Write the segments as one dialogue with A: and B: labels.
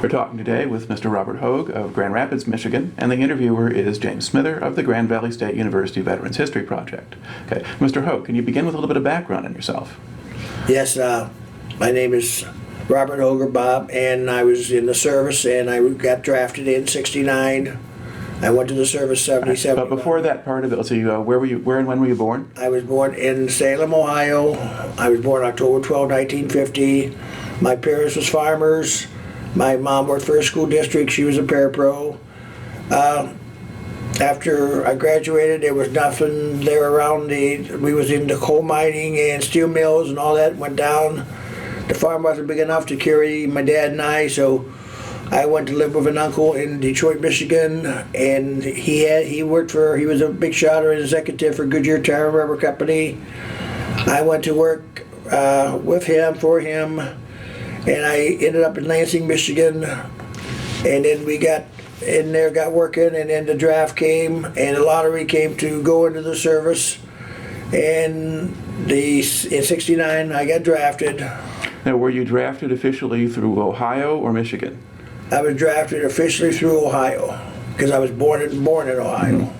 A: We're talking today with Mr. Robert Hogue of Grand Rapids, Michigan, and the interviewer is James Smither of the Grand Valley State University Veterans History Project. Okay, Mr. Hogue, can you begin with a little bit of background on yourself?
B: Yes, my name is Robert Hogue, or Bob, and I was in the service, and I got drafted in '69. I went to the service '77.
A: But before that part of it, let's see, where and when were you born?
B: I was born in Salem, Ohio. I was born October 12, 1950. My parents was farmers. My mom worked for a school district. She was a parapro. After I graduated, there was nothing there around. We was into coal mining and steel mills and all that went down. The farm wasn't big enough to carry my dad and I, so I went to live with an uncle in Detroit, Michigan, and he was a big shot or executive for Goodyear Tire Company. I went to work with him, for him, and I ended up in Lansing, Michigan, and then we got in there, got working, and then the draft came, and the lottery came to go into the service, and in '69 I got drafted.
A: Now, were you drafted officially through Ohio or Michigan?
B: I was drafted officially through Ohio, because I was born in Ohio.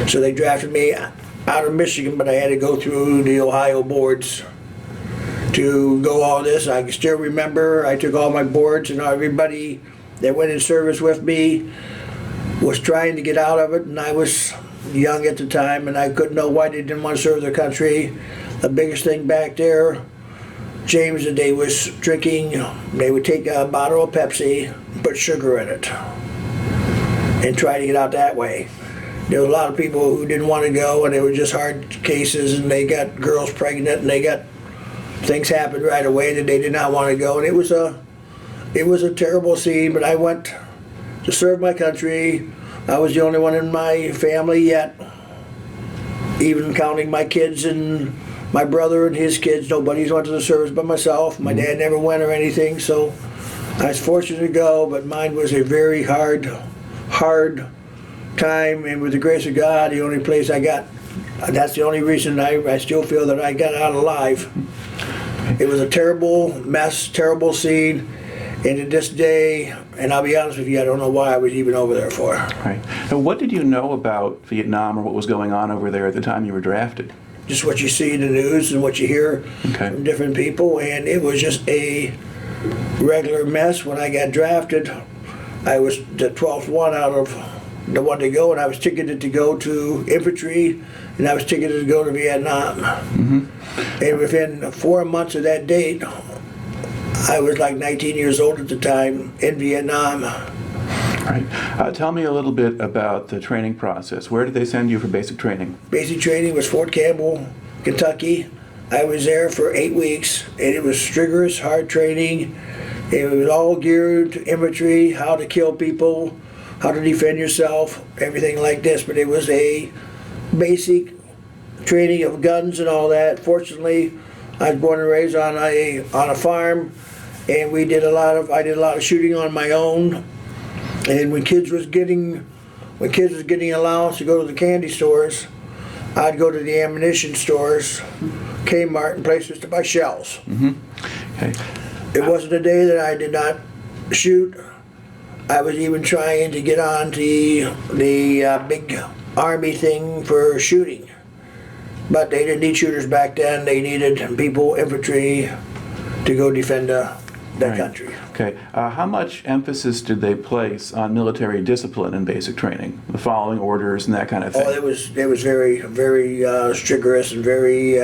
B: So they drafted me out of Michigan, but I had to go through the Ohio boards to go all this. I can still remember I took all my boards, and everybody that went in service with me was trying to get out of it, and I was young at the time, and I couldn't know why they didn't want to serve their country. The biggest thing back there, James, that they was drinking, they would take a bottle of Pepsi, put sugar in it, and try to get out that way. There was a lot of people who didn't want to go, and they were just hard cases, and they got girls pregnant, and they got things happened right away that they did not want to go, and it was a terrible scene. But I went to serve my country. I was the only one in my family yet, even counting my kids and my brother and his kids. Nobody's went to the service but myself. My dad never went or anything, so I was fortunate to go, but mine was a very hard time, and with the grace of God, the only place I got, that's the only reason I still feel that I got out alive. It was a terrible mess, terrible scene, and to this day, and I'll be honest with you, I don't know why I was even over there for.
A: Right. Now, what did you know about Vietnam or what was going on over there at the time you were drafted?
B: Just what you see in the news and what you hear from different people, and it was just a regular mess. When I got drafted, I was the 12th one out of the one to go, and I was ticketed to go to infantry, and I was ticketed to go to Vietnam. And within 4 months of that date, I was like 19 years old at the time in Vietnam.
A: Right. Tell me a little bit about the training process. Where did they send you for basic training?
B: Basic training was Fort Campbell, Kentucky. I was there for 8 weeks, and it was rigorous, hard training. It was all geared to infantry, how to kill people, how to defend yourself, everything like this. But it was a basic training of guns and all that. Fortunately, I was born and raised on a farm, and I did a lot of shooting on my own. And when kids was getting allowance to go to the candy stores, I'd go to the ammunition stores, Kmart, and places to buy shells.
A: Okay.
B: It wasn't a day that I did not shoot. I was even trying to get on the big army thing for shooting, but they didn't need shooters back then. They needed people, infantry, to go defend that country.
A: Okay. How much emphasis did they place on military discipline in basic training, the following orders and that kind of thing?
B: Oh, it was very, very rigorous and very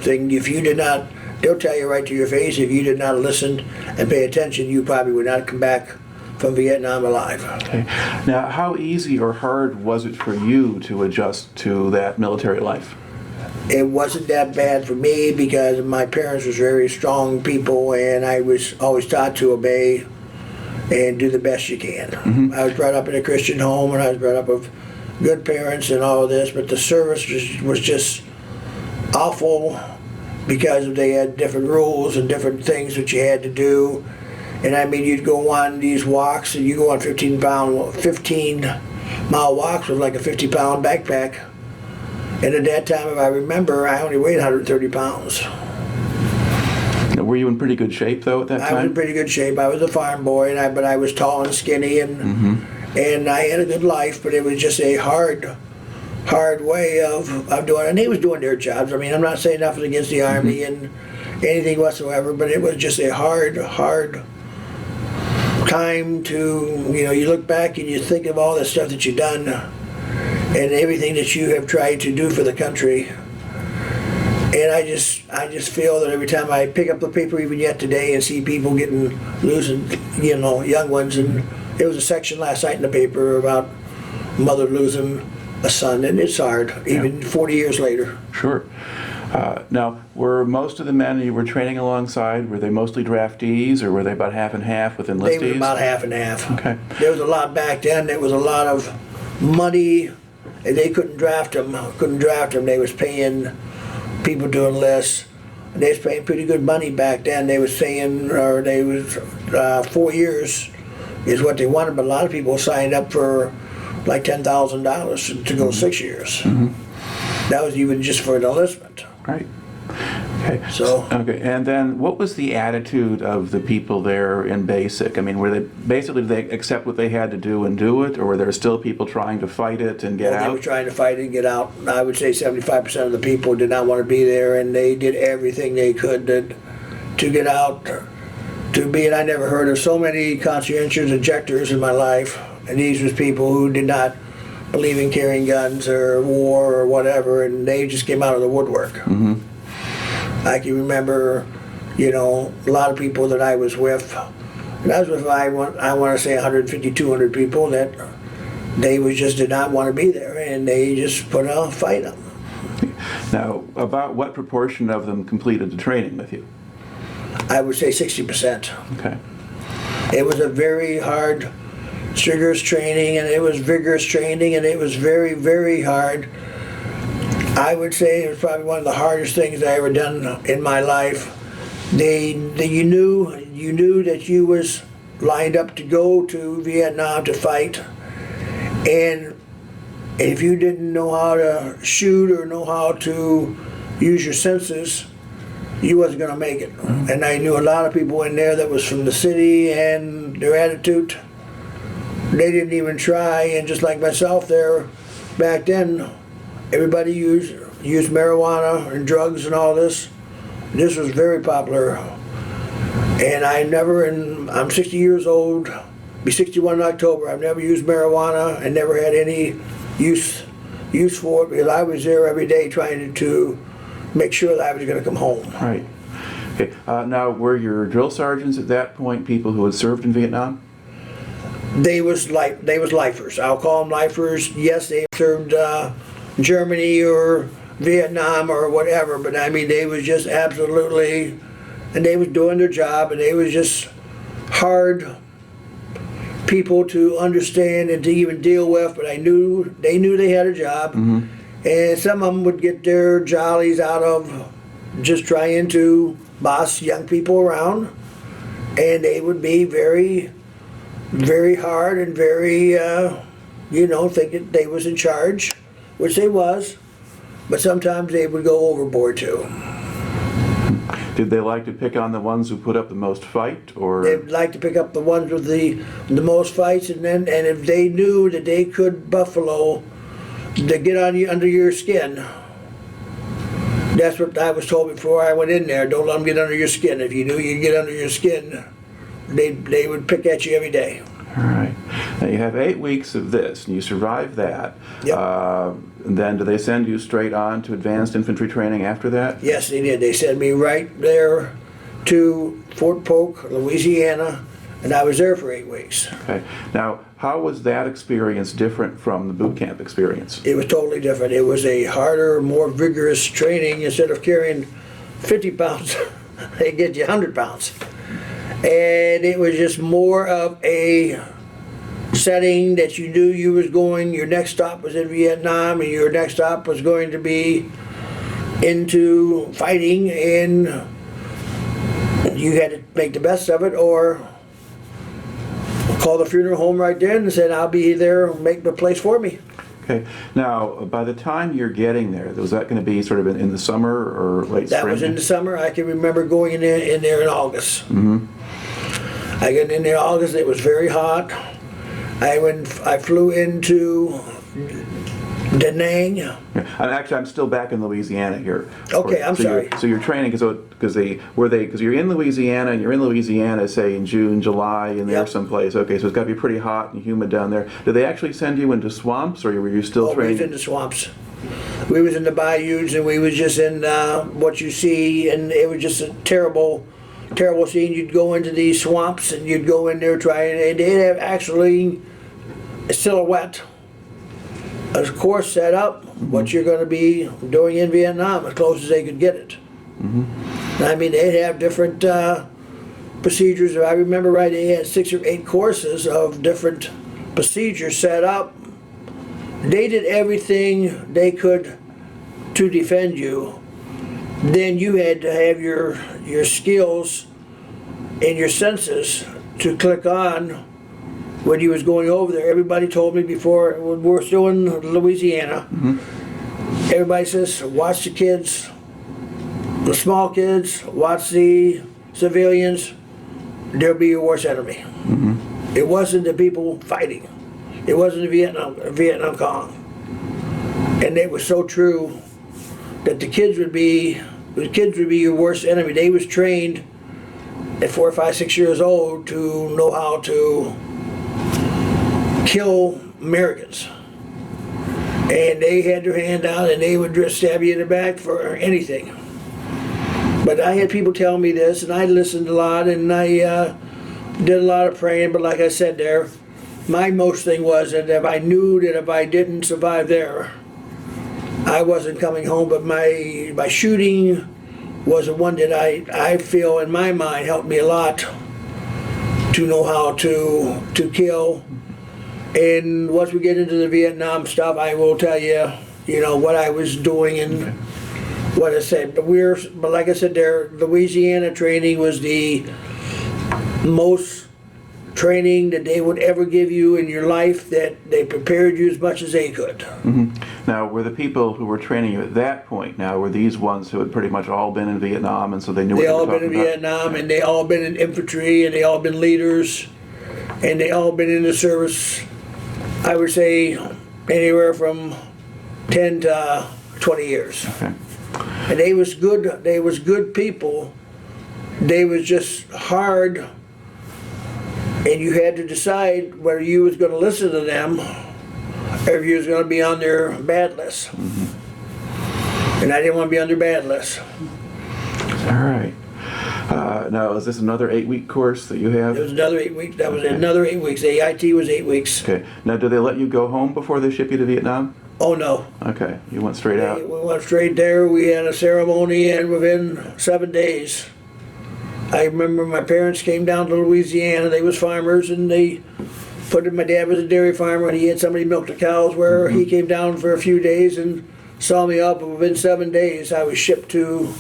B: thing. If you did not, they'll tell you right to your face, if you did not listen and pay attention, you probably would not come back from Vietnam alive.
A: Okay. Now, how easy or hard was it for you to adjust to that military life?
B: It wasn't that bad for me because my parents was very strong people, and I was always taught to obey and do the best you can. I was brought up in a Christian home, and I was brought up with good parents and all of this, but the service was just awful because they had different rules and different things that you had to do. And I mean, you'd go on these walks, and you go on 15-mile walks with like a 50-pound backpack. And at that time, if I remember, I only weighed 130 pounds.
A: Now, Were you in pretty good shape though at that time?
B: I was in pretty good shape. I was a farm boy, but I was tall and skinny, and I had a good life. But it was just a hard way of doing it. And they was doing their jobs. I mean, I'm not saying nothing against the Army and anything whatsoever, but it was just a hard time to, you look back and you think of all the stuff that you've done and everything that you have tried to do for the country. And I just feel that every time I pick up the paper, even yet today, and see people losing, young ones, and there was a section last night in the paper about mother losing a son, and it's hard, even 40 years later.
A: Sure. Now, were most of the men you were training alongside, were they mostly draftees, or were they about half and half with enlistees?
B: They were about half and half.
A: Okay.
B: There was a lot back then. There was a lot of money, and they couldn't draft them. They was paying people to enlist. They was paying pretty good money back then. They was saying, 4 years is what they wanted, but a lot of people signed up for like $10,000 to go 6 years. That was even just for an enlistment.
A: Right. Okay.
B: So.
A: Okay. And then, what was the attitude of the people there in basic? I mean, did they accept what they had to do and do it, or were there still people trying to fight it and get out?
B: They were trying to fight it and get out. I would say 75% of the people did not want to be there, and they did everything they could to get out. And I never heard of so many conscientious ejectors in my life. And these was people who did not believe in carrying guns or war or whatever, and they just came out of the woodwork. I can remember, a lot of people that I was with, and I was with, I want to say 150, 200 people that they just did not want to be there, and they just put a fight up.
A: Now, about what proportion of them completed the training with you?
B: I would say 60%.
A: Okay.
B: It was a very hard, rigorous training, and it was vigorous training, and it was very, very hard. I would say it was probably one of the hardest things I ever done in my life. You knew that you was lined up to go to Vietnam to fight, and if you didn't know how to shoot or know how to use your senses, you wasn't going to make it. And I knew a lot of people in there that was from the city, and their attitude, they didn't even try. And just like myself there, back then, everybody used marijuana and drugs and all this. This was very popular. And I'm 60 years old, be 61 in October. I've never used marijuana and never had any use for it, because I was there every day trying to make sure that I was going to come home.
A: Right. Okay. Now, were your drill sergeants at that point people who had served in Vietnam?
B: They was lifers. I'll call them lifers. Yes, they served Germany or Vietnam or whatever, but I mean, they was just absolutely, and they was doing their job, and they was just hard people to understand and to even deal with, but they knew they had a job. And some of them would get their jollies out of just trying to boss young people around, and they would be very, very hard and very, thinking they was in charge, which they was, but sometimes they would go overboard too.
A: Did they like to pick on the ones who put up the most fight, or?
B: They'd like to pick up the ones with the most fights, and if they knew that they could buffalo to get under your skin. That's what I was told before I went in there. Don't let them get under your skin. If you knew you'd get under your skin, they would pick at you every day.
A: All right. Now you have 8 weeks of this, and you survived that.
B: Yep.
A: Then do they send you straight on to advanced infantry training after that?
B: Yes, they did. They sent me right there to Fort Polk, Louisiana, and I was there for 8 weeks.
A: Okay. Now, how was that experience different from the boot camp experience?
B: It was totally different. It was a harder, more vigorous training. Instead of carrying 50 pounds, they get you 100 pounds. And it was just more of a setting that you knew you was going, your next stop was in Vietnam, and your next stop was going to be into fighting, and you had to make the best of it, or call the funeral home right there and said, I'll be there, make the place for me.
A: Okay. Now, by the time you're getting there, was that going to be sort of in the summer or late spring?
B: That was in the summer. I can remember going in there in August.
A: Mm-hmm.
B: I got in there in August. It was very hot. I flew into Da Nang.
A: Yeah. I'm still back in Louisiana here.
B: Okay, I'm sorry.
A: So you're training because you're in Louisiana and you're in Louisiana, say in June, July, and there
B: Yep.
A: someplace. Okay, so it's got to be pretty hot and humid down there. Did they actually send you into swamps, or were you still
B: We
A: training?
B: was in the swamps. We was in the bayous, and we was just in what you see, and it was just a terrible, terrible scene. You'd go into these swamps, and you'd go in there trying, and they'd have actually a silhouette, a course set up, what you're going to be doing in Vietnam, as close as they could get it. I mean, they'd have different procedures. If I remember right, they had 6 or 8 courses of different procedures set up. They did everything they could to defend you. Then you had to have your skills and your senses to click on when you was going over there. Everybody told me before, when we're still in Louisiana, everybody says, watch the kids, the small kids, watch the civilians, they'll be your worst enemy. It wasn't the people fighting. It wasn't the Vietnam Cong. And it was so true that the kids would be your worst enemy. They was trained at 4, 5, 6 years old to know how to kill Americans. And they had their hand out and they would just stab you in the back for anything. But I had people tell me this, and I listened a lot, and I did a lot of praying. But like I said there, my most thing was that if I knew that if I didn't survive there, I wasn't coming home. But my shooting was the one that I feel in my mind helped me a lot to know how to kill. And once we get into the Vietnam stuff, I will tell you, what I was doing and what I said. But like I said, there, Louisiana training was the most training that they would ever give you in your life, that they prepared you as much as they could.
A: Now, were the people who were training you at that point, now, were these ones who had pretty much all been in Vietnam, and so they knew what
B: They
A: they were
B: all
A: talking
B: been in
A: about?
B: Vietnam, and they all been in infantry, and they all been leaders, and they all been in the service, I would say, anywhere from 10 to 20 years.
A: Okay.
B: And they was good people. They was just hard, and you had to decide whether you was going to listen to them or if you was going to be on their bad list. And I didn't want to be on their bad list.
A: All right. Now, is this another 8-week course that you have?
B: It was another 8 weeks. That was another 8 weeks. The AIT was 8 weeks.
A: Okay. Now, do they let you go home before they ship you to Vietnam?
B: Oh no.
A: Okay. You went straight out.
B: We went straight there. We had a ceremony, and within 7 days, I remember my parents came down to Louisiana. They was farmers, and my dad was a dairy farmer, and he had somebody milk the cows. Where he came down for a few days and saw me up, and within 7 days, I was shipped to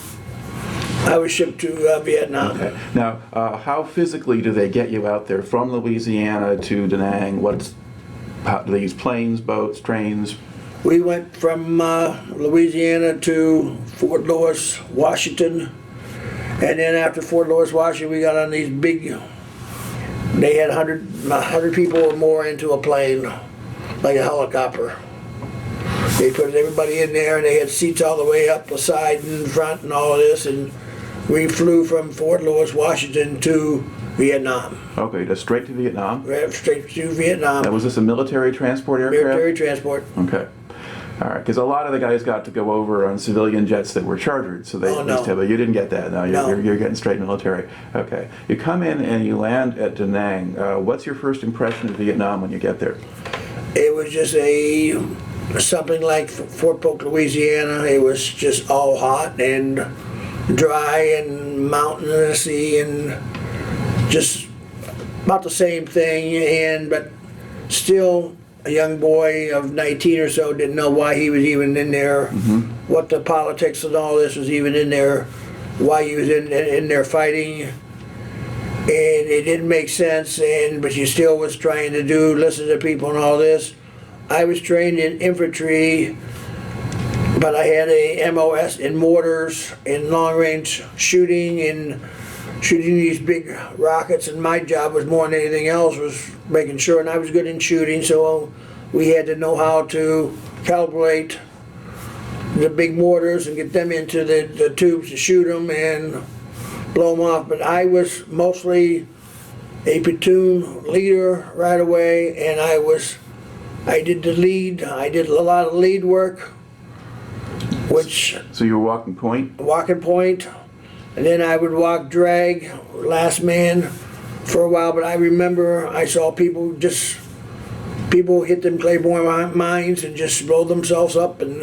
B: Vietnam.
A: Okay. Now, how physically do they get you out there from Louisiana to Da Nang? Do they use planes, boats, trains?
B: We went from Louisiana to Fort Lewis, Washington, and then after Fort Lewis, Washington, we got on these big. They had 100 people or more into a plane, like a helicopter. They put everybody in there, and they had seats all the way up the side and front and all of this, and we flew from Fort Lewis, Washington to Vietnam.
A: Okay, just straight to Vietnam?
B: Right, straight to Vietnam.
A: Now, was this a military transport aircraft?
B: Military transport.
A: Okay. All right, because a lot of the guys got to go over on civilian jets that were chartered, so they
B: Oh,
A: at
B: no.
A: least have. But you didn't get that. No,
B: No.
A: You're getting straight military. Okay. You come in and you land at Da Nang. What's your first impression of Vietnam when you get there?
B: It was just something like Fort Polk, Louisiana. It was just all hot and dry and mountainous-y and just about the same thing. But still, a young boy of 19 or so didn't know why he was even in there, what the politics and all this was even in there, why he was in there fighting. And it didn't make sense, but you still was trying to listen to people and all this. I was trained in infantry, but I had a MOS in mortars, in long-range shooting, and shooting these big rockets, and my job was more than anything else was making sure, and I was good in shooting, so we had to know how to calibrate the big mortars and get them into the tubes to shoot them and blow them off. But I was mostly a platoon leader right away, and I did the lead. I did a lot of lead work, which
A: So you were walking point?
B: walking point, and then I would walk drag, last man for a while. But I remember I saw people hit them claymore mines and just blow themselves up, and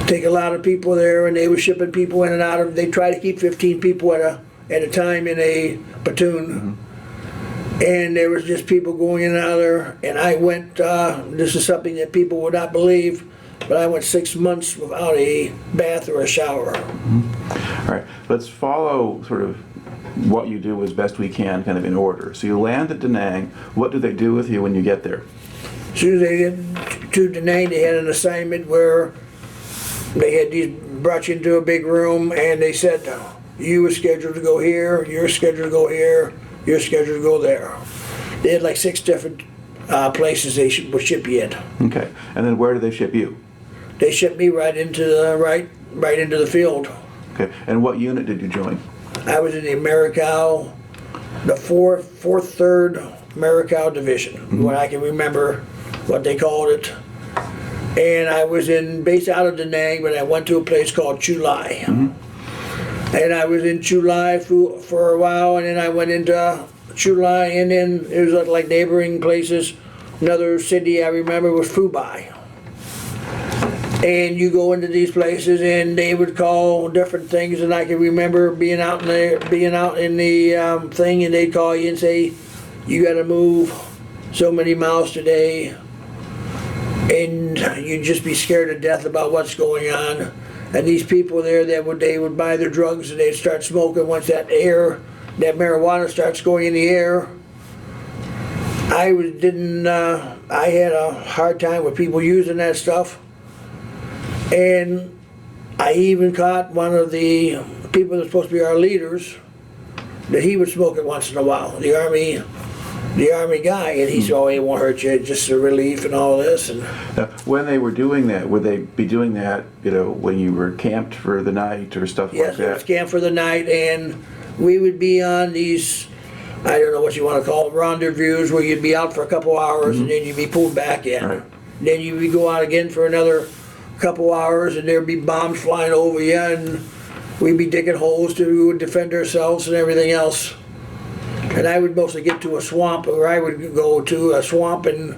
B: take a lot of people there, and they were shipping people in and out of. They try to keep 15 people at a time in a platoon. And there was just people going in and out of there, and I went, this is something that people would not believe, but I went 6 months without a bath or a shower.
A: All right, let's follow sort of what you do as best we can, kind of in order. So you land at Da Nang. What do they do with you when you get there?
B: As soon as they get to Da Nang, they had an assignment where they had brought you into a big room, and they said, you were scheduled to go here, you're scheduled to go here, you're scheduled to go there. They had like 6 different places they would ship you in.
A: Okay, and then where do they ship you?
B: They shipped me right into the field.
A: Okay, and what unit did you join?
B: I was in the Americal, the 3rd Americal Division, when I can remember what they called it. And I was based out of Da Nang, but I went to a place called Chu Lai. And I was in Chu Lai for a while, and then I went into Chu Lai, and then it was like neighboring places. Another city I remember was Phu Bai. And you go into these places, and they would call different things, and I can remember being out in the thing, and they'd call you and say, you got to move so many miles today, and you'd just be scared to death about what's going on. And these people there, they would buy their drugs, and they'd start smoking. Once that marijuana starts going in the air, I had a hard time with people using that stuff. And I even caught one of the people that's supposed to be our leaders, that he would smoke it once in a while, the army guy, and he said, oh, it won't hurt you, it's just a relief and all this. And
A: Now, when they were doing that, would they be doing that, when you were camped for the night or stuff like
B: yes, it was
A: that?
B: camp for the night, and we would be on these, I don't know what you want to call them, rendezvous, where you'd be out for a couple hours, and then you'd be pulled back in.
A: Right.
B: Then you would go out again for another couple hours, and there'd be bombs flying over you, and we'd be digging holes to defend ourselves and everything else. And I would mostly get to a swamp, or I would go to a swamp, and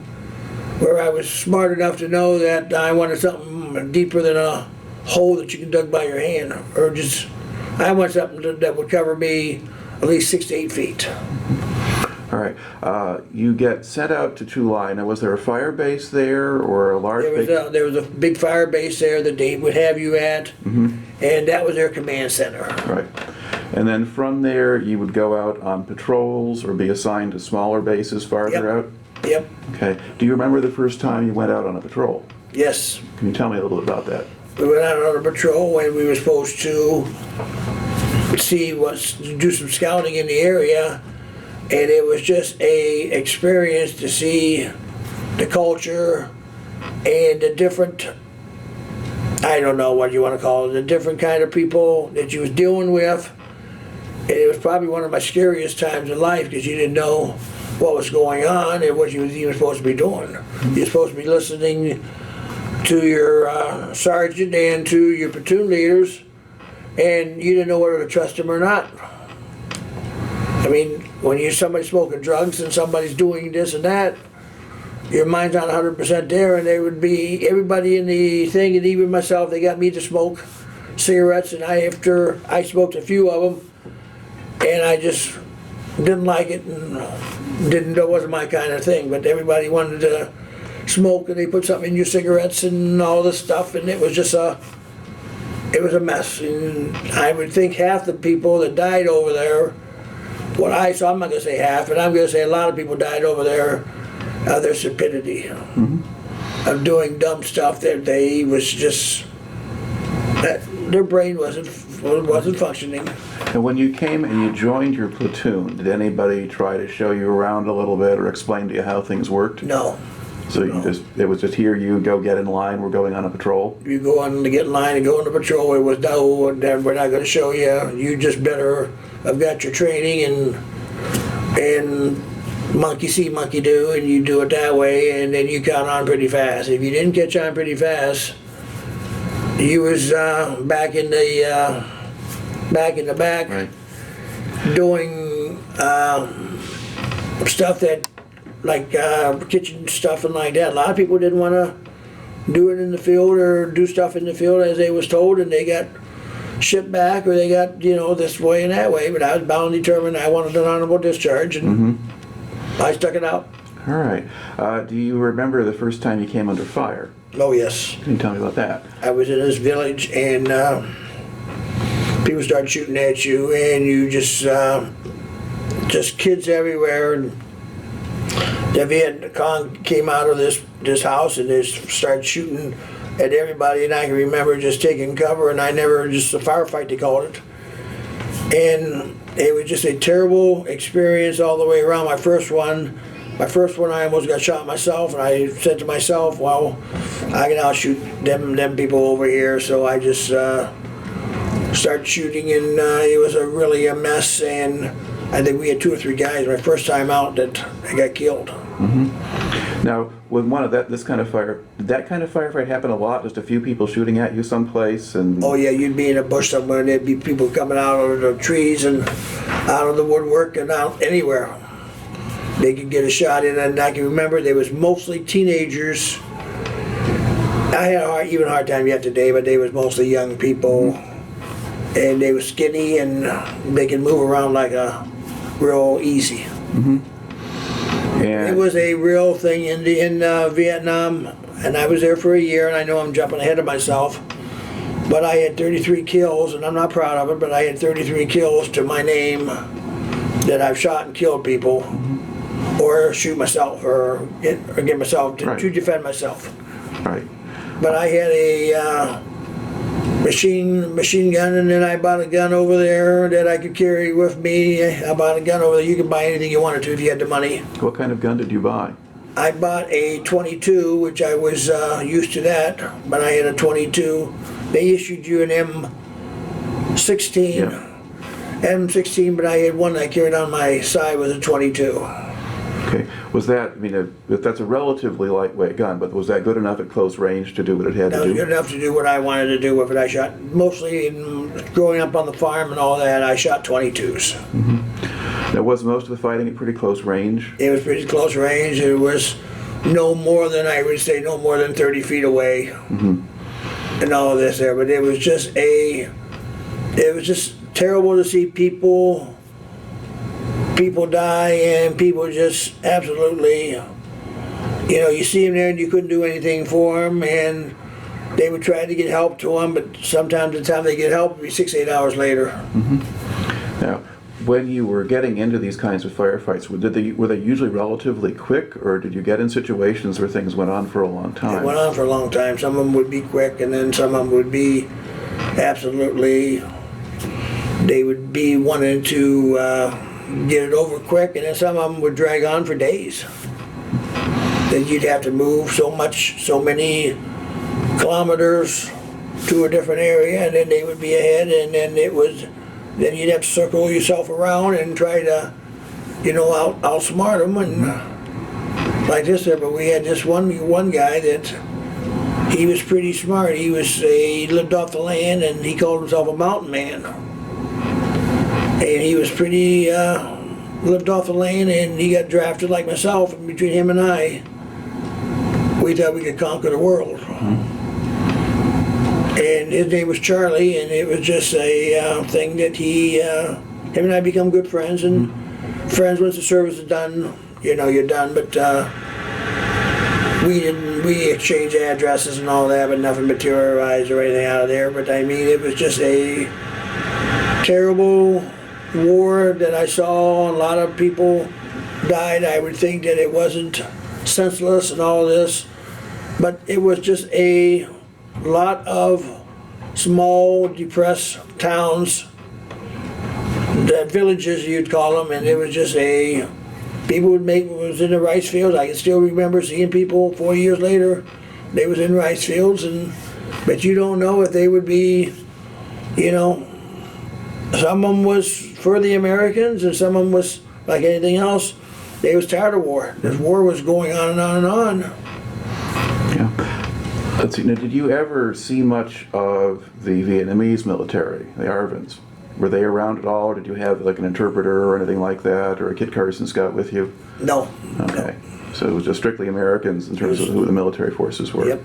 B: where I was smart enough to know that I wanted something deeper than a hole that you can dug by your hand, or just, I want something that would cover me at least 6 to 8 feet.
A: All right, you get sent out to Chu Lai. Now, was there a fire base there or a large
B: There was a big fire base there that they would have you at, and that was their command center.
A: Right. And then from there, you would go out on patrols or be assigned to smaller bases farther out?
B: Yep,
A: Okay. Do you remember the first time you went out on a patrol?
B: yes.
A: Can you tell me a little bit about that?
B: We went out on a patrol when we were supposed to do some scouting in the area, and it was just a experience to see the culture and the different, I don't know what you want to call it, the different kind of people that you was dealing with. And it was probably one of my scariest times in life, because you didn't know what was going on and what you was even supposed to be doing. You're supposed to be listening to your sergeant and to your platoon leaders, and you didn't know whether to trust them or not. I mean, when you're somebody smoking drugs and somebody's doing this and that, your mind's not 100% there, and there would be everybody in the thing, and even myself, they got me to smoke cigarettes, and after I smoked a few of them, and I just didn't like it, and it wasn't my kind of thing, but everybody wanted to smoke, and they put something in your cigarettes and all this stuff, and it was a mess. And I would think half the people that died over there, what I saw, I'm not gonna say half, but I'm gonna say a lot of people died over there, their stupidity. of doing dumb stuff that they was just, that their brain wasn't functioning.
A: And when you came and you joined your platoon, did anybody try to show you around a little bit or explain to you how things worked?
B: No.
A: So you it was just here, you go get in line, we're going on a patrol?
B: You go on to get in line and go on the patrol. It was no, we're not going to show you. You just better have got your training and monkey see, monkey do, and you do it that way, and then you caught on pretty fast. If you didn't catch on pretty fast, you was back in the back,
A: Right.
B: doing stuff that, like kitchen stuff and like that. A lot of people didn't want to do it in the field or do stuff in the field as they was told, and they got shipped back, or they got, this way and that way. But I was bound and determined I wanted an honorable discharge, and I stuck it out.
A: All right. Do you remember the first time you came under fire?
B: Oh yes.
A: Can you tell me about that?
B: I was in this village, and people started shooting at you, and you just kids everywhere. And the Vietcong came out of this house, and they started shooting at everybody. And I can remember just taking cover, and just a firefight they called it. And it was just a terrible experience all the way around. My first one, I almost got shot myself, and I said to myself, well, I can outshoot them people over here. So I just started shooting, and it was really a mess. And I think we had 2 or 3 guys my first time out that got killed.
A: Now, with this kind of fire, did that kind of firefight happen a lot? Just a few people shooting at you someplace? And
B: Oh yeah, you'd be in a bush somewhere, and there'd be people coming out of the trees and out of the woodwork and out anywhere. They could get a shot in, and I can remember there was mostly teenagers. I had a hard time yet today, but they was mostly young people, and they were skinny, and they could move around like a real easy. It was a real thing in Vietnam, and I was there for a year, and I know I'm jumping ahead of myself, but I had 33 kills, and I'm not proud of it, but I had 33 kills to my name that I've shot and killed people, or shoot myself, or get myself to defend myself.
A: Right.
B: But I had a machine gun, and then I bought a gun over there that I could carry with me. I bought a gun over there. You could buy anything you wanted to if you had the money.
A: What kind of gun did you buy?
B: I bought a 22, which I was used to that, but I had a 22. They issued you an M16.
A: Yeah.
B: M16, but I had one I carried on my side was a 22.
A: Okay. Was that, if that's a relatively lightweight gun, but was that good enough at close range to do what it had
B: That
A: to
B: was
A: do?
B: good enough to do what I wanted to do with it. I shot, mostly growing up on the farm and all that, I shot 22s.
A: Now, was most of the fighting at pretty close range?
B: It was pretty close range. It was no more than 30 feet away, and all of this there. But it was just terrible to see people die, and people just absolutely, you see them there and you couldn't do anything for them, and they would try to get help to them, but sometimes the time they get help would be 6-8 hours later.
A: Now, when you were getting into these kinds of firefights, were they usually relatively quick, or did you get in situations where things went on for a long time?
B: It went on for a long time. Some of them would be quick, and then some of them would be absolutely, they would be wanting to get it over quick, and then some of them would drag on for days. Then you'd have to move so many kilometers to a different area, and then they would be ahead, and then then you'd have to circle yourself around and try to, outsmart them, and like this there. But we had this one guy that he was pretty smart. He lived off the land, and he called himself a mountain man. And he was pretty, lived off the land, and he got drafted like myself. And between him and I, we thought we could conquer the world. And his name was Charlie, and it was just a thing that him and I become good friends, and friends once the service is done, you're done. But we exchanged addresses and all that, but nothing materialized or anything out of there. But it was just a terrible war that I saw. A lot of people died. I would think that it wasn't senseless and all this. But it was just a lot of small, depressed towns, the villages you'd call them, and it was just people was in the rice fields. I can still remember seeing people 4 years later, they was in rice fields, but you don't know if they would be, some of them was for the Americans and some of them was like anything else. They was tired of war. This war was going on and on and on.
A: Yeah. Let's see, now did you ever see much of the Vietnamese military, the ARVNs? Were they around at all, or did you have like an interpreter or anything like that, or a Kit Carson Scout with you?
B: No.
A: Okay. So it was just strictly Americans in terms of who the military forces were.
B: Yep.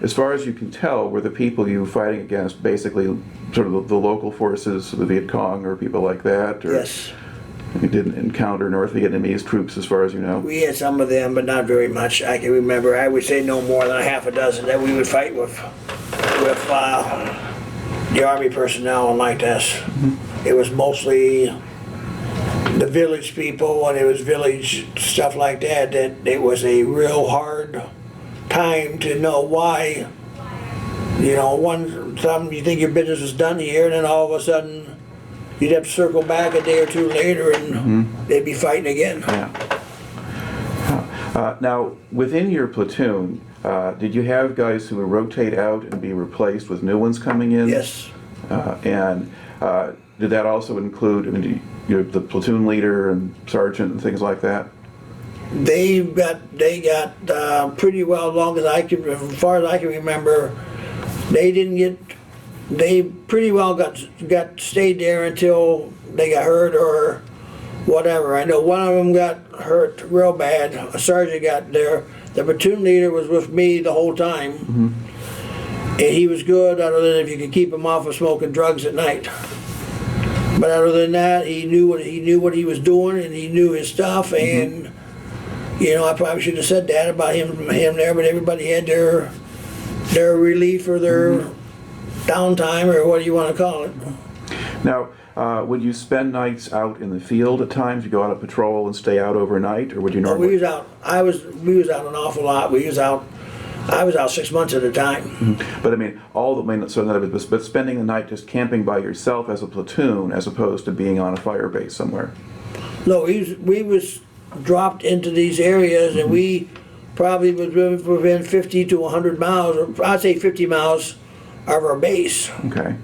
A: As far as you can tell, were the people you were fighting against basically sort of the local forces, the Viet Cong or people like that? Or
B: Yes.
A: You didn't encounter North Vietnamese troops as far as you know?
B: We had some of them, but not very much. I can remember, I would say no more than a half a dozen that we would fight with the Army personnel and like this. Mm-hmm. It was mostly the village people, and it was village stuff like that it was a real hard time to know why. Some you think your business is done here, and then all of a sudden you'd have to circle back a day or two later and they'd be fighting again.
A: Yeah. Now, within your platoon, did you have guys who would rotate out and be replaced with new ones coming in?
B: Yes.
A: And did that also include, the platoon leader and sergeant and things like that?
B: They got pretty well, as far as I can remember, they pretty well got stayed there until they got hurt or whatever. I know one of them got hurt real bad. A sergeant got there. The platoon leader was with me the whole time. Mm-hmm. And he was good, other than if you could keep him off of smoking drugs at night. But other than that, he knew what he was doing, and he knew his stuff. And I probably should have said that about him there, but everybody had their relief or their downtime, or what do you want to call it.
A: Now, would you spend nights out in the field at times? You go on a patrol and stay out overnight, or would you normally?
B: We was out. We was out an awful lot. I was out 6 months at a time.
A: Mm-hmm. But so in other words, but spending the night just camping by yourself as a platoon, as opposed to being on a fire base somewhere.
B: No, we was dropped into these areas, and we probably was within 50 to 100 miles, or I'd say 50 miles of our base.
A: Okay.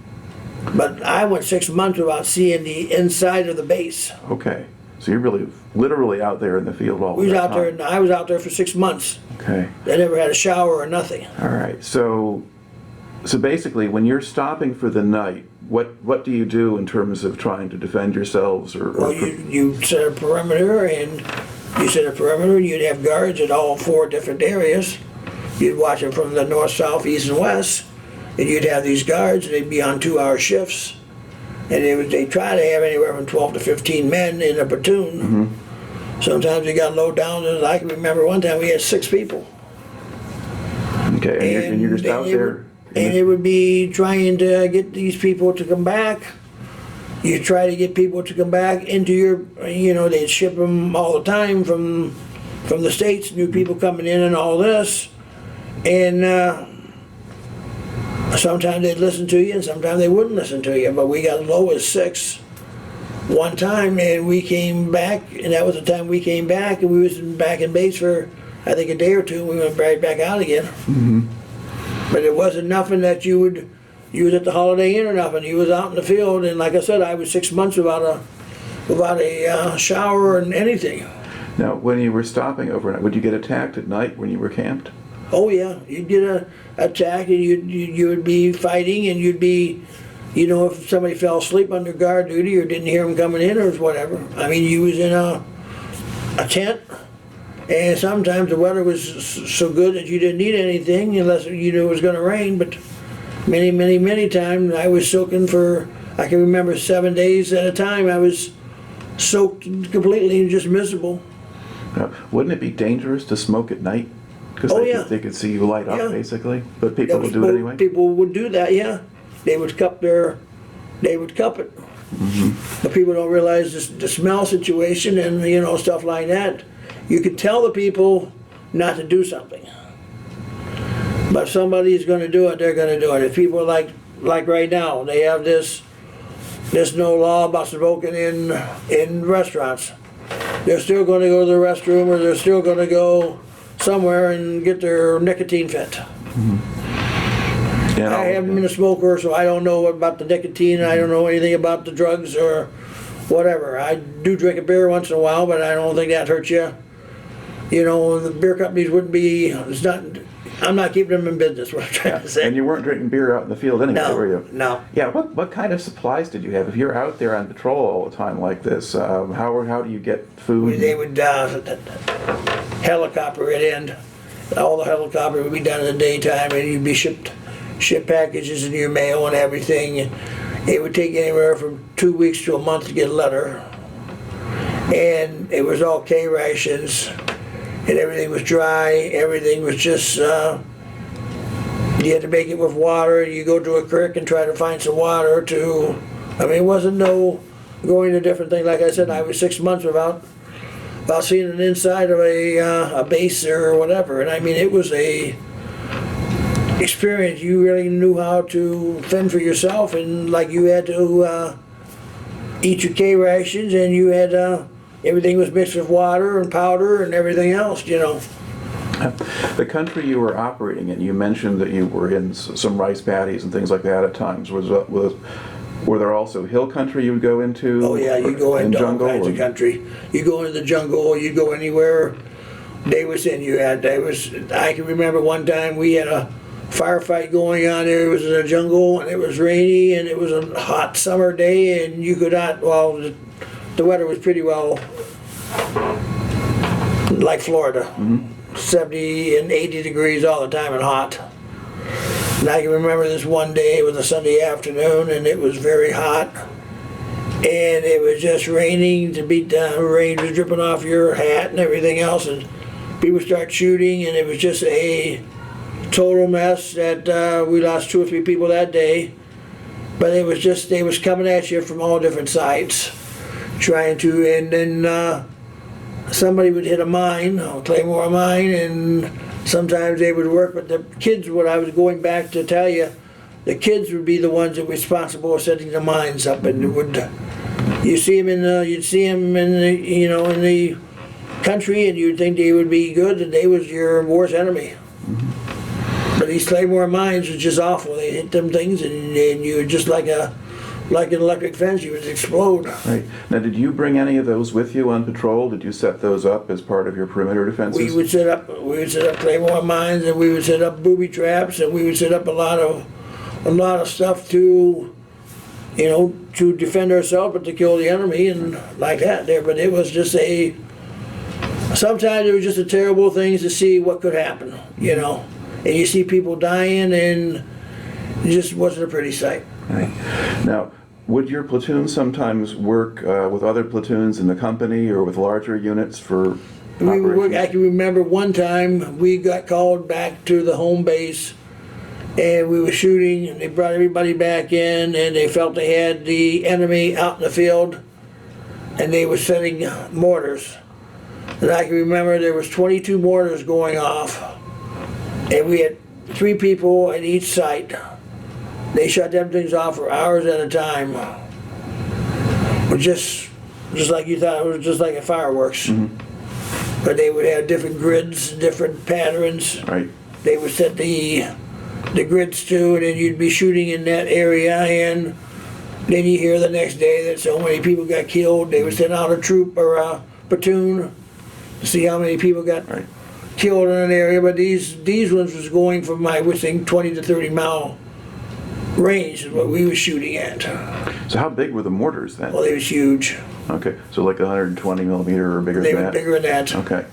B: But I went 6 months without seeing the inside of the base.
A: Okay. So you're really literally out there in the field all the time.
B: I was out there for 6 months.
A: Okay.
B: I never had a shower or nothing.
A: All right. So basically, when you're stopping for the night, what do you do in terms of trying to defend yourselves?
B: Well, you set a perimeter, and you'd have guards at all 4 different areas. You'd watch them from the north, south, east, and west, and you'd have these guards, and they'd be on 2-hour shifts. And they try to have anywhere from 12 to 15 men in a platoon. Mm-hmm. Sometimes we got low down, and I can remember one time we had 6 people.
A: Okay, and you're just out there?
B: And it would be trying to get these people to come back. You try to get people to come back into your, they'd ship them all the time from the States, new people coming in and all this. And sometimes they'd listen to you, and sometimes they wouldn't listen to you. But we got low as 6 one time, and we came back, and that was the time we came back, and we was back in base for, I think, a day or two, and we went right back out again. Mm-hmm. But it wasn't nothing that you was at the Holiday Inn or nothing. You was out in the field, and like I said, I was 6 months without a shower and anything.
A: Now, when you were stopping overnight, would you get attacked at night when you were camped?
B: Oh yeah, you'd get attacked, and you would be fighting, and you'd be, if somebody fell asleep under guard duty or didn't hear them coming in or whatever. I mean, you was in a tent, and sometimes the weather was so good that you didn't need anything unless you knew it was going to rain. But many, many, many times I was soaking for, I can remember 7 days at a time. I was soaked completely and just miserable.
A: Now, wouldn't it be dangerous to smoke at night? Because they could see you light up, basically. But people would do it anyway?
B: People would do that, yeah. They would cup it. Mm-hmm. But people don't realize the smell situation and, stuff like that. You could tell the people not to do something. But if somebody's gonna do it, they're gonna do it. If people like right now, they have this no law about smoking in restaurants. They're still gonna go to the restroom, or they're still gonna go somewhere and get their nicotine fit.
A: Yeah,
B: I haven't been a smoker, so I don't know about the nicotine. I don't know anything about the drugs or whatever. I do drink a beer once in a while, but I don't think that hurts you. You know, the beer companies wouldn't be, I'm not keeping them in business, what I'm trying to say.
A: And you weren't drinking beer out in the field anyway, were you?
B: No.
A: Yeah, what kind of supplies did you have? If you're out there on patrol all the time like this, how do you get food?
B: They would helicopter it in. All the helicopter would be done in the daytime, and you'd be ship packages in your mail and everything. It would take anywhere from 2 weeks to a month to get a letter. And it was all K rations, and everything was dry. Everything was just, you had to make it with water. You go to a creek and try to find some water to, I mean, it wasn't no going to different things. Like I said, I was 6 months without seeing an inside of a base or whatever. And I mean, it was a experience. You really knew how to fend for yourself, and like you had to eat your K rations, and you had everything was mixed with water and powder and everything else, you know.
A: The country you were operating in, you mentioned that you were in some rice paddies and things like that at times. Were there also hill country you would go into?
B: Oh yeah, you go into all kinds of country. You go into the jungle, you go anywhere they was in. I can remember one time we had a firefight going on there. It was in the jungle, and it was rainy, and it was a hot summer day, and you could not, well, the weather was pretty well like Florida. 70 and 80 degrees all the time and hot. And I can remember this one day, it was a Sunday afternoon, and it was very hot, and it was just raining to beat down. Rain was dripping off your hat and everything else, and people start shooting, and it was just a total mess. That we lost 2 or 3 people that day, but it was just, they was coming at you from all different sides, trying to, and then somebody would hit a mine, a claymore mine, and sometimes they would work. But the kids, what I was going back to tell you, the kids would be the ones that were responsible for setting the mines up, and it would, you'd see them in the, you know, in the country, and you'd think they would be good, and they was your worst enemy. But these claymore mines was just awful. They hit them things, and you were just like an electric fence, you would explode.
A: Right. Now, did you bring any of those with you on patrol? Did you set those up as part of your perimeter defenses?
B: We would set up claymore mines, and we would set up booby traps, and we would set up a lot of stuff to, you know, to defend ourselves, but to kill the enemy and like that there. But it was just sometimes it was just a terrible thing to see what could happen, you know. And you see people dying, and it just wasn't a pretty sight.
A: Right. Now, would your platoon sometimes work with other platoons in the company or with larger units for operations?
B: I can remember one time we got called back to the home base, and we were shooting, and they brought everybody back in, and they felt they had the enemy out in the field, and they were setting mortars. And I can remember there was 22 mortars going off, and we had 3 people at each site. They shot them things off for hours at a time. But just like you thought, it was just like a fireworks. But they would have different grids, different patterns.
A: Right.
B: They would set the grids to, and then you'd be shooting in that area, and then you hear the next day that so many people got killed. They would send out a troop or a platoon to see how many people got killed in an area. But these ones was going from, I would think, 20 to 30 mile range is what we were shooting at.
A: So how big were the mortars then?
B: Well, they was huge.
A: Okay, so like 120 millimeter or bigger
B: They
A: than
B: were
A: that?
B: bigger than that.
A: Okay.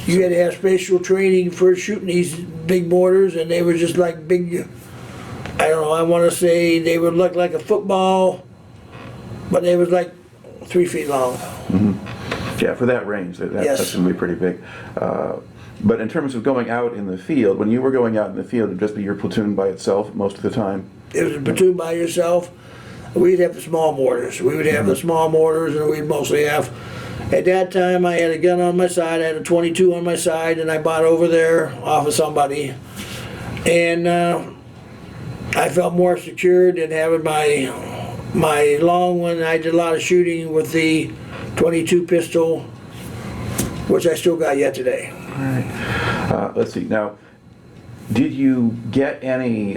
B: You had to have special training for shooting these big mortars, and they were just like big, I don't know, I want to say they would look like a football, but they was like 3 feet long.
A: Yeah, for that range, that's
B: Yes.
A: going to be pretty big. But in terms of going out in the field, when you were going out in the field, it would just be your platoon by itself most of the time?
B: It was a platoon by yourself. We'd have the small mortars. We would have the small mortars, and we'd mostly have, at that time I had a gun on my side, I had a 22 on my side, and I bought over there off of somebody And I felt more secure than having my long one. I did a lot of shooting with the 22 pistol, which I still got yet today.
A: All right. Let's see. Now, did you get any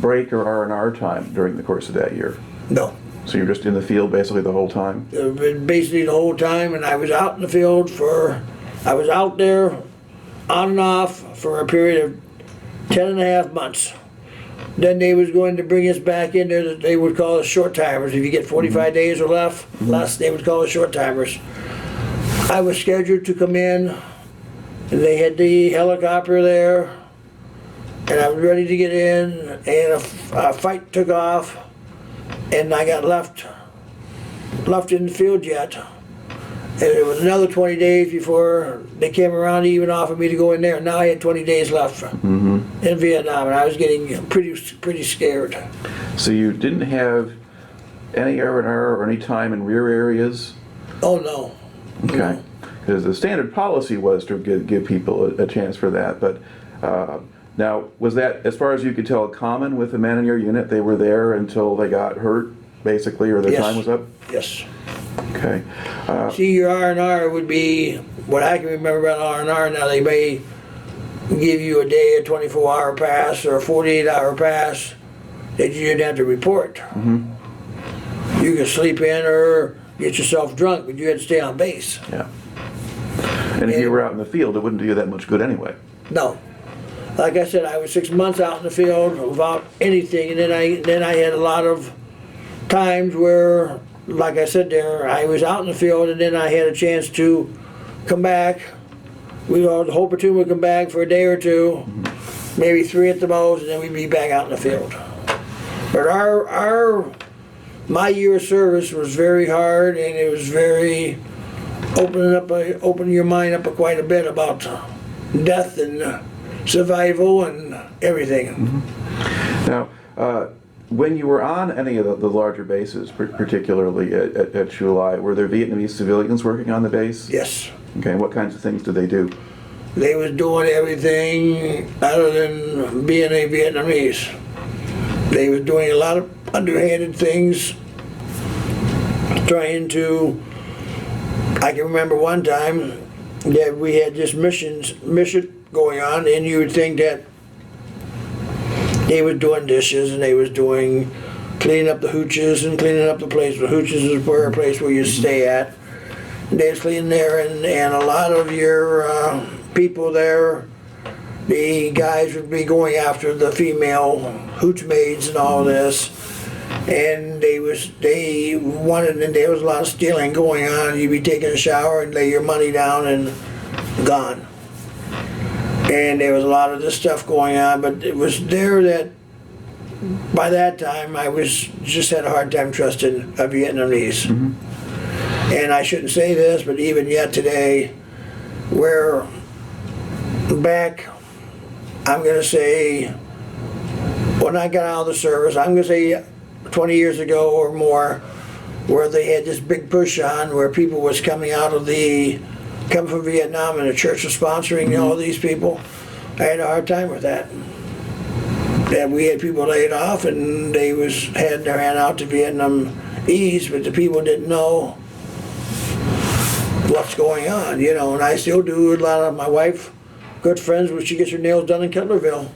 A: break or R&R time during the course of that year?
B: No.
A: So you're just in the field basically the whole time?
B: Basically the whole time, and I was out in the field I was out there on and off for a period of 10.5 months. Then they was going to bring us back in there that they would call us short timers. If you get 45 days or less, they would call us short timers. I was scheduled to come in, and they had the helicopter there, and I was ready to get in, and a fight took off, and I got left in the field yet. And it was another 20 days before they came around to even offer me to go in there. Now I had 20 days left in Vietnam, and I was getting pretty scared.
A: So you didn't have any R&R or any time in rear areas?
B: Oh, no.
A: Okay. Because the standard policy was to give people a chance for that. But now, was that, as far as you could tell, common with the men in your unit? They were there until they got hurt, basically, or their time was up?
B: Yes.
A: Okay.
B: See, your R&R would be, what I can remember about R&R now, they may give you a day, a 24-hour pass or a 48-hour pass that you didn't have to report. You could sleep in or get yourself drunk, but you had to stay on base.
A: Yeah. And if you were out in the field, it wouldn't do you that much good anyway.
B: No. Like I said, I was 6 months out in the field without anything, and then I had a lot of times where, like I said there, I was out in the field, and then I had a chance to come back. The whole platoon would come back for a day or two, maybe 3 at the most, and then we'd be back out in the field. But my year of service was very hard, and it was very opening your mind up quite a bit about death and survival and everything.
A: Now, when you were on any of the larger bases, particularly at Chu Lai, were there Vietnamese civilians working on the base?
B: Yes.
A: Okay, and what kinds of things did they do?
B: They was doing everything other than being a Vietnamese. They was doing a lot of underhanded things, trying to, I can remember one time that we had this mission going on, and you would think that they was doing dishes and they was doing cleaning up the hooches and cleaning up the place. The hooches is a place where you stay at. And they was cleaning there, and a lot of your people there, the guys would be going after the female hooch maids and all this. And there was a lot of stealing going on. You'd be taking a shower and lay your money down and gone. And there was a lot of this stuff going on, but it was there that by that time I just had a hard time trusting a Vietnamese. And I shouldn't say this, but even yet today, we're back, I'm going to say, when I got out of the service, I'm going to say 20 years ago or more, where they had this big push on where people was coming from Vietnam, and the church was sponsoring all these people. I had a hard time with that. That we had people laid off, and they had their hand out to Vietnamese, but the people didn't know what's going on, and I still do. A lot of my wife, good friends, when she gets her nails done in Cutlerville,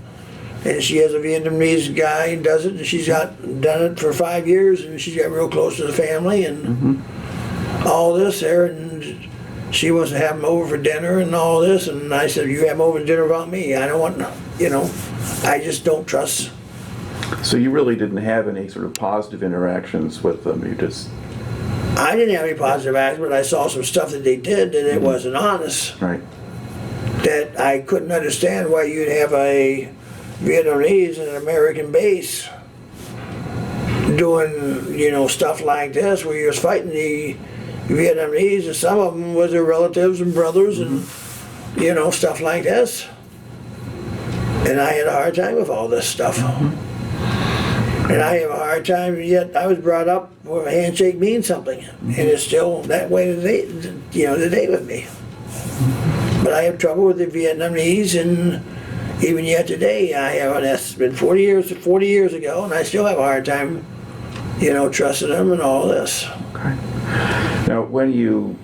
B: and she has a Vietnamese guy and does it, and she's done it for 5 years, and she's got real close to the family and all this there, and she wants to have them over for dinner and all this, and I said, you have them over for dinner without me. I don't want, I just don't trust.
A: So you really didn't have any sort of positive interactions with them,
B: I didn't have any positive acts, but I saw some stuff that they did that it wasn't honest.
A: Right.
B: That I couldn't understand why you'd have a Vietnamese in an American base doing, stuff like this, where you was fighting the Vietnamese, and some of them was their relatives and brothers and, stuff like this. And I had a hard time with all this stuff. And I have a hard time, yet I was brought up where a handshake means something. And it's still that way today with me. But I have trouble with the Vietnamese, and Even yet today, I have an, it's been 40 years ago, and I still have a hard time, trusting them and all this.
A: Okay. Now, when you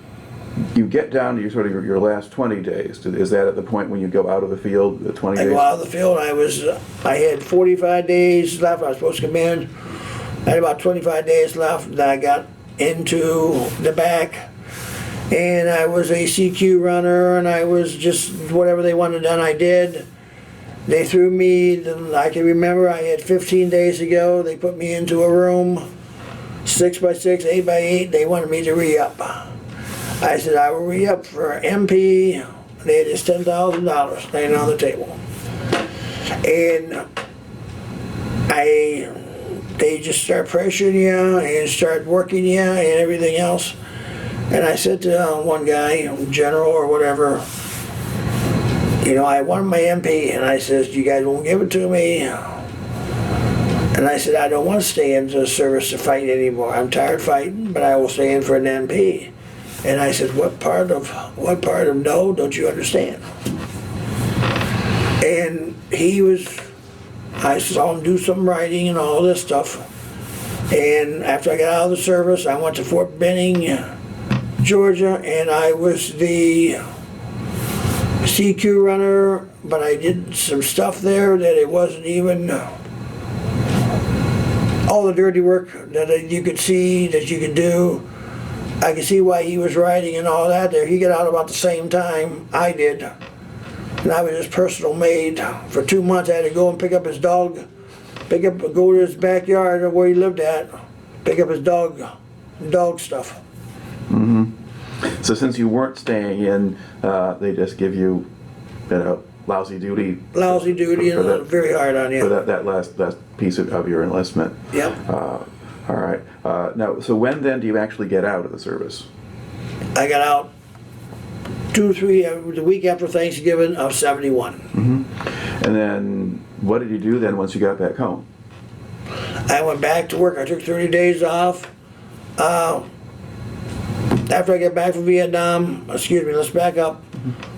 A: get down to your sort of your last 20 days, is that at the point when you go out of the field, the 20 days?
B: I go out of the field, I had 45 days left. I was supposed to come in. I had about 25 days left, and I got into the back, and I was a CQ runner, and I was just whatever they wanted done, I did. They threw me, I can remember I had 15 days to go. They put me into a room, 6 by 6, 8 by 8. They wanted me to re-up. I said I will re-up for MP. They had just $10,000 laying on the table. And they just start pressuring you and start working you and everything else. And I said to one guy, general or whatever, I wanted my MP, and I says, you guys won't give it to me. And I said, I don't want to stay into the service to fight anymore. I'm tired fighting, but I will stay in for an MP. And I said, what part of no don't you understand? And I saw him do some writing and all this stuff. And after I got out of the service, I went to Fort Benning, Georgia, and I was the CQ runner, but I did some stuff there that it wasn't even all the dirty work that you could see, that you could do. I could see why he was writing and all that there. He got out about the same time I did. And I was his personal maid. For 2 months I had to go and pick up his dog, go to his backyard where he lived at, pick up his dog stuff.
A: Mm-hmm. So since you weren't staying in, they just give you, lousy duty.
B: Lousy duty and very hard on you.
A: For that last piece of your enlistment.
B: Yep.
A: All right. Now, so when then do you actually get out of the service?
B: I got out the week after Thanksgiving of '71.
A: Mm-hmm. And then what did you do then once you got back home?
B: I went back to work. I took 30 days off. After I got back from Vietnam, let's back up.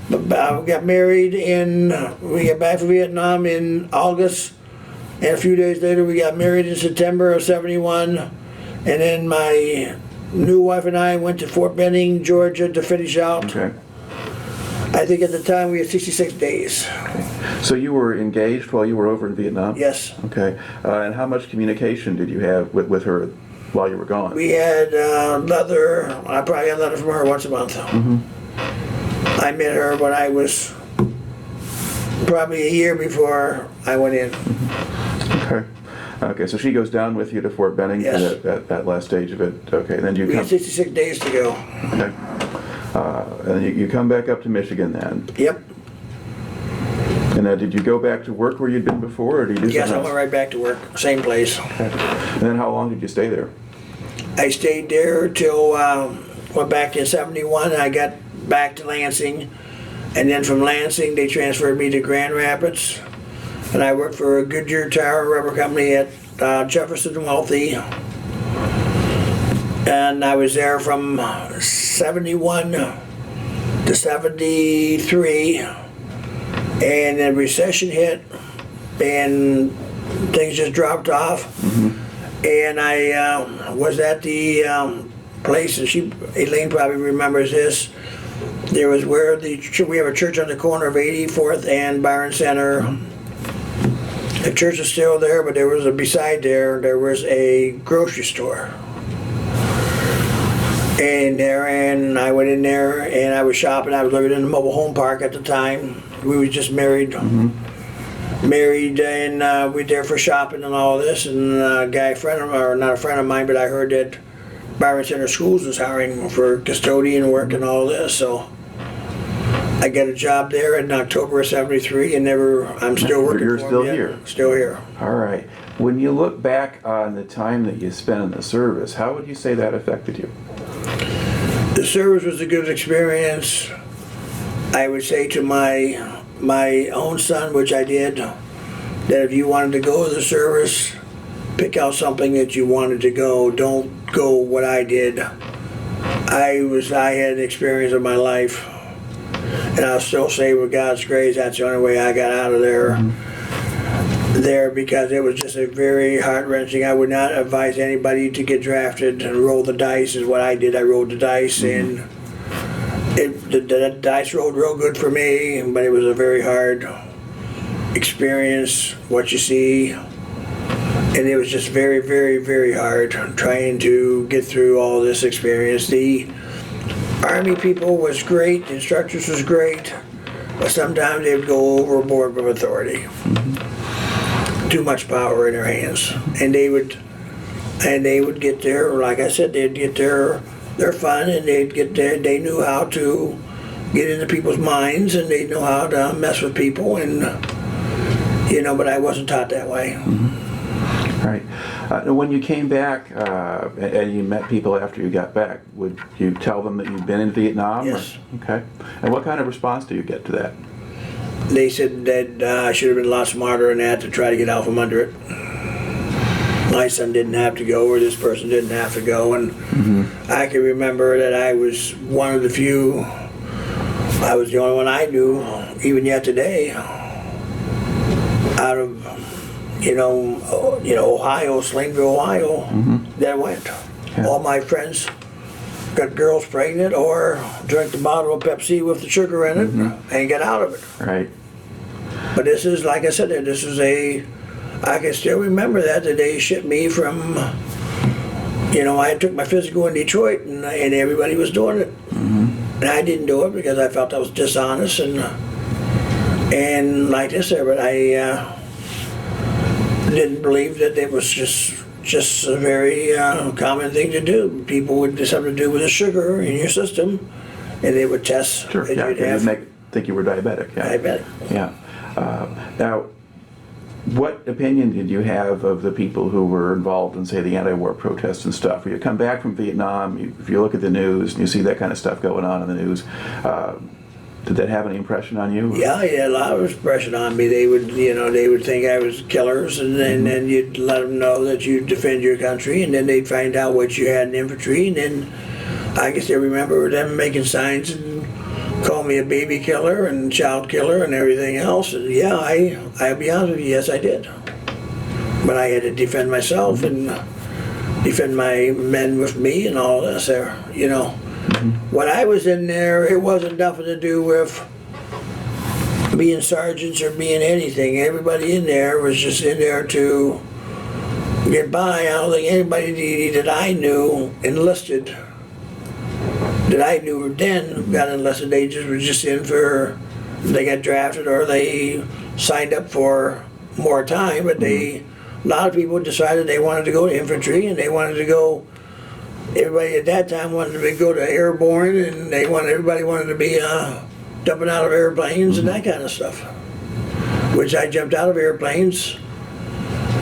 B: We got married we got back from Vietnam in August, and a few days later we got married in September of '71, and then my new wife and I went to Fort Benning, Georgia to finish out.
A: Okay.
B: I think at the time we had 66 days.
A: Okay. So you were engaged while you were over in Vietnam?
B: Yes.
A: Okay. And how much communication did you have with her while you were gone?
B: We had letter. I probably got a letter from her once a month.
A: Mm-hmm.
B: I met her when I was probably a year before I went in.
A: Mm-hmm. Okay. Okay, so she goes down with you to Fort Benning.
B: Yes.
A: That last stage of it. Okay, then you
B: We
A: come.
B: had 66 days to go.
A: Okay. And you come back up to Michigan then.
B: Yep.
A: And did you go back to work where you'd been before, or did you do
B: Yes, I
A: something
B: went
A: else?
B: right back to work, same place.
A: Okay. And then how long did you stay there?
B: I stayed there till went back in '71. I got back to Lansing, and then from Lansing they transferred me to Grand Rapids, and I worked for a Goodyear Tire Rubber Company at Jefferson Wealthy, and I was there from '71 to '73, and then recession hit, and things just dropped off. Mm-hmm. And I was at the place, and Elaine probably remembers this. There was where we have a church on the corner of 84th and Byron Center. The church is still there, but there was beside there was a grocery store. And I went in there and I was shopping. I was living in the mobile home park at the time. We was just married. Mm-hmm. Married, and we were there for shopping and all this, and a guy, not a friend of mine, but I heard that Byron Center Schools was hiring for custodian work and all this, so I got a job there in October of '73, and I'm still working
A: You're
B: for
A: still
B: them.
A: here?
B: Still here.
A: All right. When you look back on the time that you spent in the service, how would you say that affected you?
B: The service was a good experience. I would say to my own son, which I did, that if you wanted to go to the service, pick out something that you wanted to go. Don't go what I did. I had an experience of my life. And I'll still say with God's grace, that's the only way I got out of there. There, because it was just a very heart-wrenching. I would not advise anybody to get drafted and roll the dice is what I did. I rolled the dice, and the dice rolled real good for me, but it was a very hard experience, what you see. And it was just very, very, very hard trying to get through all this experience. The Army people was great, the instructors was great, but sometimes they would go overboard with authority. Too much power in their hands, and they would get their, like I said, they'd get their fun, and they'd get their, they knew how to get into people's minds, and they knew how to mess with people, and but I wasn't taught that way.
A: Right. When you came back and you met people after you got back, would you tell them that you'd been in Vietnam?
B: Yes.
A: Okay. And what kind of response do you get to that?
B: They said that I should have been a lot smarter than that to try to get out from under it. My son didn't have to go, or this person didn't have to go, and I can remember that I was one of the few. I was the only one I knew, even yet today, out of Ohio, Slingville, Ohio, that went.
A: Yeah.
B: All my friends got girls pregnant or drank the bottle of Pepsi with the sugar in it and got out of it.
A: Right.
B: But this is, like I said, this is I can still remember that they shipped me from, I took my physical in Detroit, and everybody was doing it. And I didn't do it because I felt I was dishonest and like this, but I didn't believe that it was just a very common thing to do. People would do something to do with the sugar in your system, and they would test.
A: Sure. Yeah. You'd think you were diabetic. Yeah.
B: Diabetic.
A: Yeah. Now, what opinion did you have of the people who were involved in, say, the anti-war protests and stuff? When you come back from Vietnam, if you look at the news and you see that kind of stuff going on in the news, did that have any impression on you?
B: Yeah, a lot of impression on me. They would, they would think I was killers, and then you'd let them know that you defend your country, and then they'd find out what you had in infantry, and then I guess they remember them making signs and call me a baby killer and child killer and everything else. And yeah, I'll be honest with you, yes, I did. But I had to defend myself and defend my men with me and all this there, When I was in there, it wasn't nothing to do with being sergeants or being anything. Everybody in there was just in there to get by. I don't think anybody that I knew enlisted, that I knew then got enlisted. They just were just in for, they got drafted or they signed up for more time, but a lot of people decided they wanted to go to infantry, and they wanted to go. Everybody at that time wanted to go to airborne, and everybody wanted to be jumping out of airplanes and that kind of stuff. Which I jumped out of airplanes,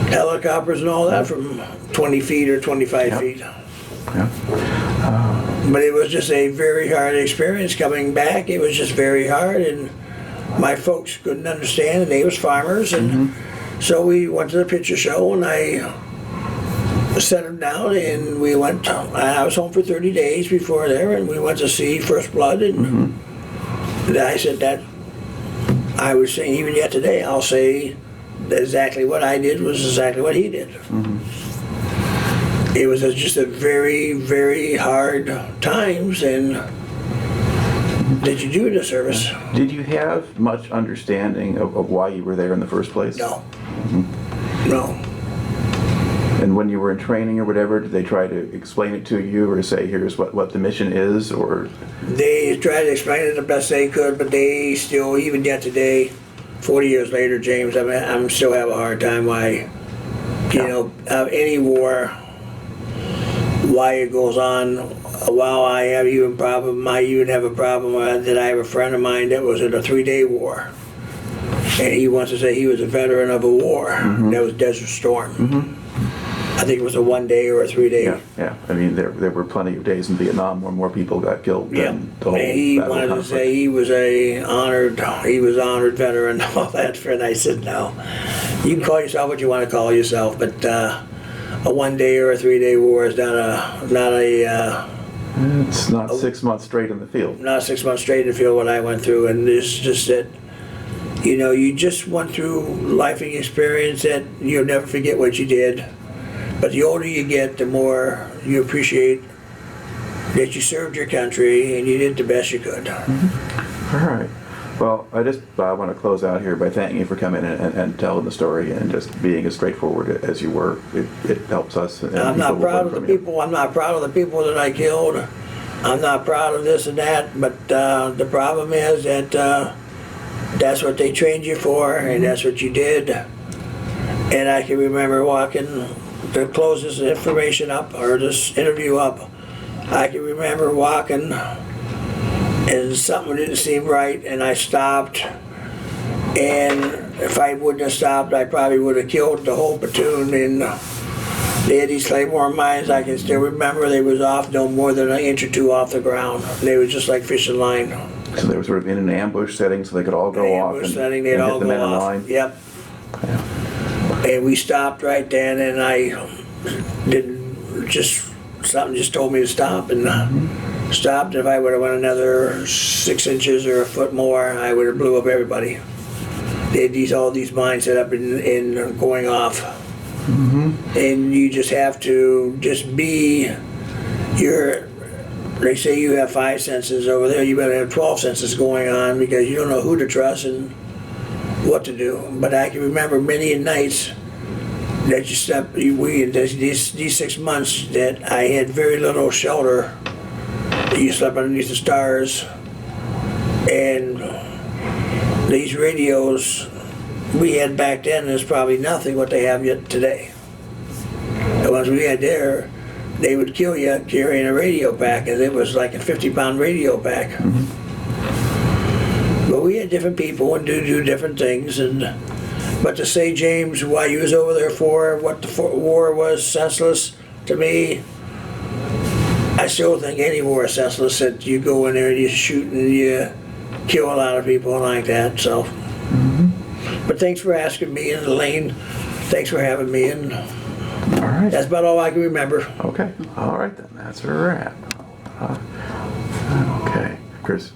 B: helicopters and all that from 20 feet or 25 feet.
A: Yeah.
B: But it was just a very hard experience coming back. It was just very hard, and my folks couldn't understand, and they was farmers, and so we went to the picture show, and I sent them down, and we went. I was home for 30 days before there, and we went to see First Blood, and I said that I was saying, even yet today, I'll say that exactly what I did was exactly what he did. It was just a very, very hard times, and did you do the service?
A: Did you have much understanding of why you were there in the first place?
B: No. No.
A: And when you were in training or whatever, did they try to explain it to you or say, here's what the mission is, or?
B: They tried to explain it the best they could, but they still, even yet today, 40 years later, James, I'm still have a hard time why, any war, why it goes on. While I even have a problem that I have a friend of mine that was in a 3-day war, and he wants to say he was a veteran of a war. That was Desert Storm. I think it was a 1-day or a 3-day.
A: Yeah. I mean, there were plenty of days in Vietnam where more people got killed than the whole
B: he
A: battle
B: wanted
A: conflict.
B: to say he was honored veteran, all that. And I said, no, you can call yourself what you want to call yourself, but a 1-day or a 3-day war is not a
A: It's not 6 months straight in the field.
B: Not 6 months straight to feel what I went through, and it's just that, you know, you just went through life experience that you'll never forget what you did. But the older you get, the more you appreciate that you served your country and you did the best you could.
A: All right. Well, I want to close out here by thanking you for coming in and telling the story and just being as straightforward as you were. It helps us. And
B: I'm not proud of the people. I'm not proud of the people that I killed. I'm not proud of this and that. But the problem is that that's what they trained you for, and that's what you did. And I can remember walking to close this information up, or this interview up. I can remember walking, and something didn't seem right, and I stopped. And if I wouldn't have stopped, I probably would have killed the whole platoon. And they had these claymore mines. I can still remember they was off no more than an inch or two off the ground. They was just like fishing line.
A: So they were sort of in an ambush setting, so they could all go off and
B: they'd
A: hit
B: all
A: the
B: go
A: men in
B: off.
A: line.
B: Yep.
A: Yeah.
B: And we stopped right then, and I didn't just, something just told me to stop, and stopped. If I would have went another 6 inches or a foot more, I would have blew up everybody. They had all these mines set up and going off. And you just have to just be they say you have 5 senses over there, you better have 12 senses going on, because you don't know who to trust and what to do. But I can remember many nights that these 6 months that I had very little shelter. You slept underneath the stars, and these radios we had back then is probably nothing what they have yet today. The ones we had there, they would kill you carrying a radio pack, and it was like a 50-pound radio pack. But we had different people and do different things, but to say, James, why you was over there for, what the war was senseless, to me, I still think any war is senseless, that you go in there and you shoot and you kill a lot of people like that, so. But thanks for asking me, and Elaine, thanks for having me, and
A: All right.
B: that's about all I can remember.
A: Okay. All right then. That's a wrap. Okay. Chris.